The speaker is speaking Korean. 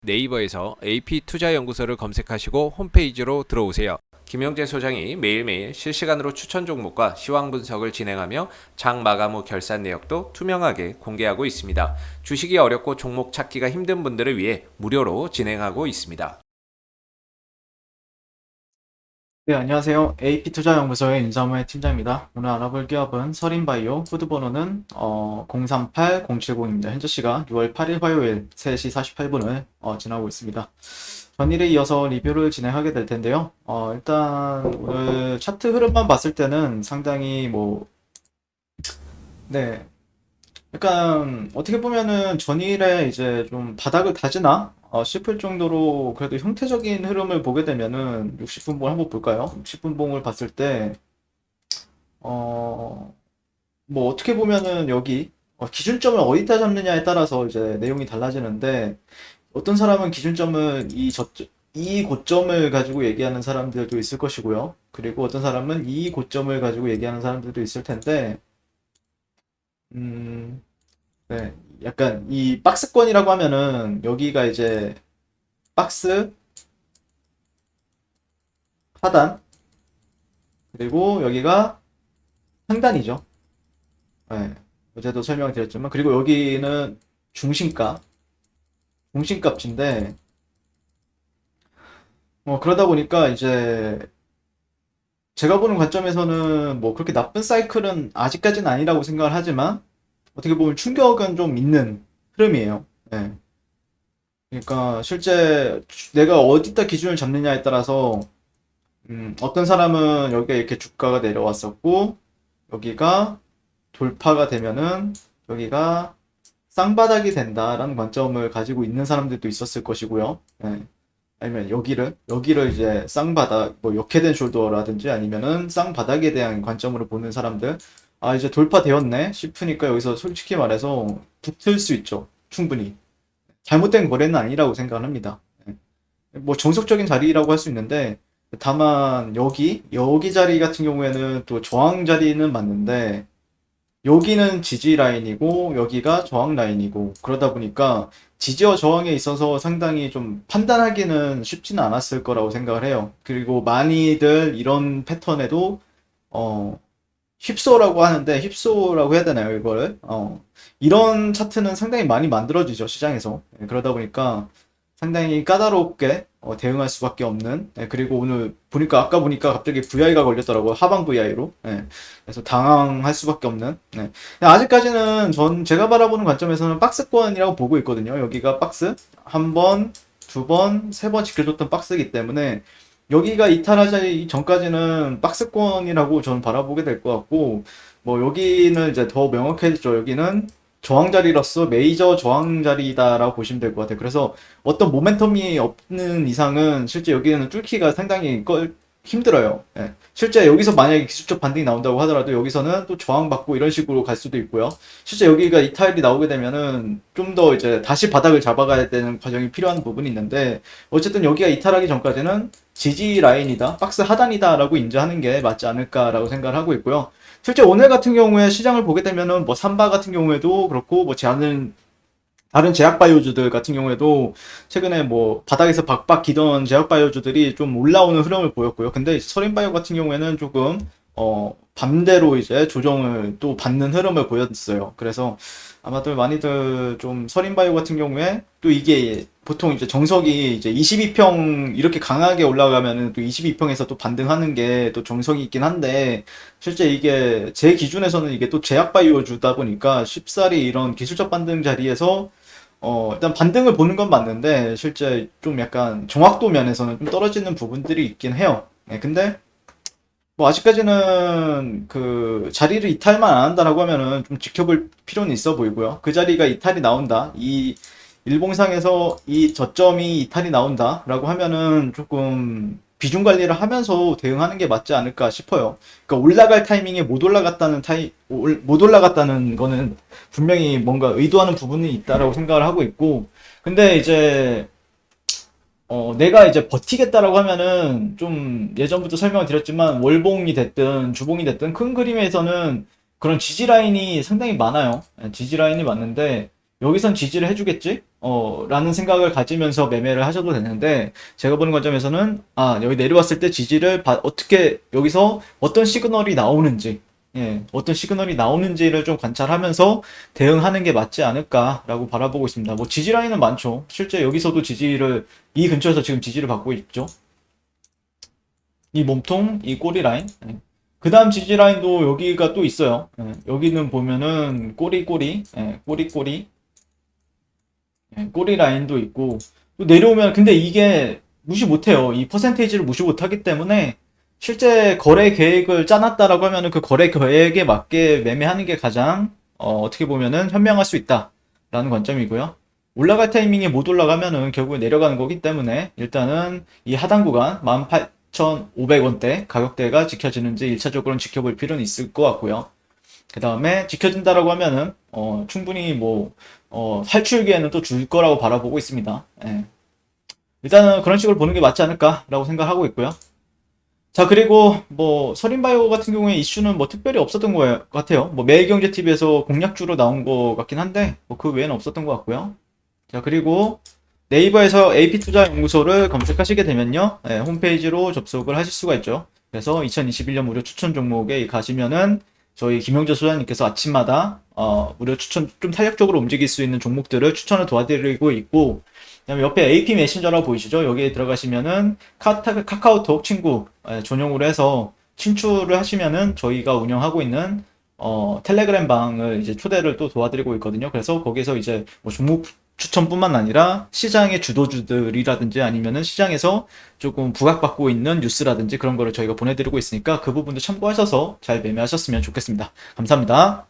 네이버에서 AP투자연구소를 검색하시고 홈페이지로 들어오세요. 김영재 소장이 매일매일 실시간으로 추천 종목과 시황 분석을 진행하며 장 마감 후 결산 내역도 투명하게 공개하고 있습니다. 주식이 어렵고 종목 찾기가 힘든 분들을 위해 무료로 진행하고 있습니다. 네, 안녕하세요. AP투자연구소의 윤사무의 팀장입니다. 오늘 알아볼 기업은 서린바이오, 코드번호는 038070입니다. 현재 시각 6월 8일 화요일 3시 48분을 지나고 있습니다. 전일에 이어서 리뷰를 진행하게 될 텐데요. 일단 오늘 차트 흐름만 봤을 때는 상당히 네, 약간 어떻게 보면은 전일에 이제 좀 바닥을 다지나 싶을 정도로 그래도 형태적인 흐름을 보게 되면은 60분봉 한번 볼까요? 60분봉을 봤을 때 어, 어떻게 보면은 여기 기준점을 어디다 잡느냐에 따라서 이제 내용이 달라지는데 어떤 사람은 기준점을 이 고점을 가지고 얘기하는 사람들도 있을 것이고요. 그리고 어떤 사람은 이 고점을 가지고 얘기하는 사람들도 있을 텐데 음, 네, 약간 이 박스권이라고 하면은 여기가 이제 박스 하단 그리고 여기가 상단이죠. 네, 어제도 설명드렸지만 그리고 여기는 중심가, 중심값인데 그러다 보니까 이제 제가 보는 관점에서는 뭐 그렇게 나쁜 사이클은 아직까지는 아니라고 생각을 하지만 어떻게 보면 충격은 좀 있는 흐름이에요. 네. 그러니까 실제 내가 어디다 기준을 잡느냐에 따라서 어떤 사람은 여기가 이렇게 주가가 내려왔었고 여기가 돌파가 되면은 여기가 쌍바닥이 된다라는 관점을 가지고 있는 사람들도 있었을 것이고요. 예. 아니면 여기를 이제 쌍바닥, 뭐 역해된 숄더라든지 아니면은 쌍바닥에 대한 관점으로 보는 사람들, 아, 이제 돌파되었네 싶으니까 여기서 솔직히 말해서 붙을 수 있죠. 충분히. 잘못된 거래는 아니라고 생각을 합니다. 예. 뭐 정석적인 자리라고 할 수 있는데 다만 여기 자리 같은 경우에는 또 저항 자리는 맞는데 여기는 지지 라인이고 여기가 저항 라인이고 그러다 보니까 지지와 저항에 있어서 상당히 좀 판단하기는 쉽지는 않았을 거라고 생각을 해요. 그리고 많이들 이런 패턴에도 어 휩소라고 하는데 휩소라고 해야 되나요 이거를? 이런 차트는 상당히 많이 만들어지죠 시장에서. 그러다 보니까 상당히 까다롭게 대응할 수밖에 없는. 그리고 오늘 보니까 아까 보니까 갑자기 VI가 걸렸더라고요. 하방 VI로. 그래서 당황할 수밖에 없는. 아직까지는 제가 바라보는 관점에서는 박스권이라고 보고 있거든요. 여기가 박스 한 번, 두 번, 세 번 지켜줬던 박스이기 때문에 여기가 이탈하기 전까지는 박스권이라고 저는 바라보게 될 것 같고, 뭐 여기는 이제 더 명확해졌죠. 여기는 저항 자리로서 메이저 저항 자리다라고 보시면 될 것 같아요. 그래서 어떤 모멘텀이 없는 이상은 실제 여기는 뚫기가 상당히 힘들어요. 예. 실제 여기서 만약에 기술적 반등이 나온다고 하더라도 여기서는 또 저항받고 이런 식으로 갈 수도 있고요. 실제 여기가 이탈이 나오게 되면은 좀 더 이제 다시 바닥을 잡아가야 되는 과정이 필요한 부분이 있는데 어쨌든 여기가 이탈하기 전까지는 지지 라인이다, 박스 하단이다라고 인지하는 게 맞지 않을까라고 생각을 하고 있고요. 실제 오늘 같은 경우에 시장을 보게 되면은 뭐 삼바 같은 경우에도 그렇고 뭐 다른 제약바이오주들 같은 경우에도 최근에 뭐 바닥에서 박박 기던 제약바이오주들이 좀 올라오는 흐름을 보였고요. 근데 서린바이오 같은 경우에는 조금 반대로 이제 조정을 또 받는 흐름을 보였어요. 그래서 아마도 많이들 좀 서린바이오 같은 경우에 또 이게 보통 이제 정석이 이제 22평 이렇게 강하게 올라가면은 또 22평에서 또 반등하는 게 또 정석이 있긴 한데 실제 이게 제 기준에서는 이게 또 제약바이오주다 보니까 쉽사리 이런 기술적 반등 자리에서 일단 반등을 보는 건 맞는데 실제 좀 약간 정확도 면에서는 좀 떨어지는 부분들이 있긴 해요. 근데 뭐 아직까지는 그 자리를 이탈만 안 한다라고 하면은 좀 지켜볼 필요는 있어 보이고요. 그 자리가 이탈이 나온다. 이 일봉상에서 이 저점이 이탈이 나온다라고 하면은 조금 비중 관리를 하면서 대응하는 게 맞지 않을까 싶어요. 그러니까 올라갈 타이밍에 못 올라갔다는 거는 분명히 뭔가 의도하는 부분이 있다라고 생각을 하고 있고, 근데 이제 내가 이제 버티겠다라고 하면은 좀 예전부터 설명을 드렸지만 월봉이 됐든 주봉이 됐든 큰 그림에서는 그런 지지 라인이 상당히 많아요. 지지 라인이 많은데 여기선 지지를 해주겠지? 라는 생각을 가지면서 매매를 하셔도 되는데, 제가 보는 관점에서는, 여기 내려왔을 때 지지를 어떻게, 여기서 어떤 시그널이 나오는지, 예, 어떤 시그널이 나오는지를 좀 관찰하면서 대응하는 게 맞지 않을까라고 바라보고 있습니다. 뭐 지지 라인은 많죠. 실제 여기서도 이 근처에서 지금 지지를 받고 있죠. 이 몸통, 이 꼬리 라인. 예. 그 다음 지지 라인도 여기가 또 있어요. 예, 여기는 보면은 꼬리, 예, 꼬리. 예, 꼬리 라인도 있고 또 내려오면 근데 이게 무시 못해요. 이 퍼센테이지를 무시 못하기 때문에 실제 거래 계획을 짜놨다라고 하면은 그 거래 계획에 맞게 매매하는 게 가장 어떻게 보면은 현명할 수 있다라는 관점이고요. 올라갈 타이밍에 못 올라가면은 결국에 내려가는 거기 때문에 일단은 이 하단 구간 18,500원대 가격대가 지켜지는지 1차적으로는 지켜볼 필요는 있을 것 같고요. 그 다음에 지켜진다라고 하면은 충분히 뭐 탈출기에는 또 줄 거라고 바라보고 있습니다. 예. 일단은 그런 식으로 보는 게 맞지 않을까라고 생각하고 있고요. 자, 그리고 뭐 서린바이오 같은 경우에 이슈는 뭐 특별히 없었던 것 같아요. 뭐 매일경제TV에서 공략주로 나온 것 같긴 한데 뭐 그 외에는 없었던 것 같고요. 자, 그리고 네이버에서 AP투자연구소를 검색하시게 되면요, 예, 홈페이지로 접속을 하실 수가 있죠. 그래서 2021년 무료 추천 종목에 가시면은 저희 김영재 소장님께서 아침마다 무료 추천 좀 탄력적으로 움직일 수 있는 종목들을 추천을 도와드리고 있고, 그다음에 옆에 AP 메신저라고 보이시죠? 여기에 들어가시면은 카카오톡 친구 전용으로 해서 친추를 하시면은 저희가 운영하고 있는 텔레그램 방을 이제 초대를 또 도와드리고 있거든요. 그래서 거기서 이제 뭐 종목 추천뿐만 아니라 시장의 주도주들이라든지 아니면은 시장에서 조금 부각받고 있는 뉴스라든지 그런 거를 저희가 보내드리고 있으니까 그 부분도 참고하셔서 잘 매매하셨으면 좋겠습니다. 감사합니다.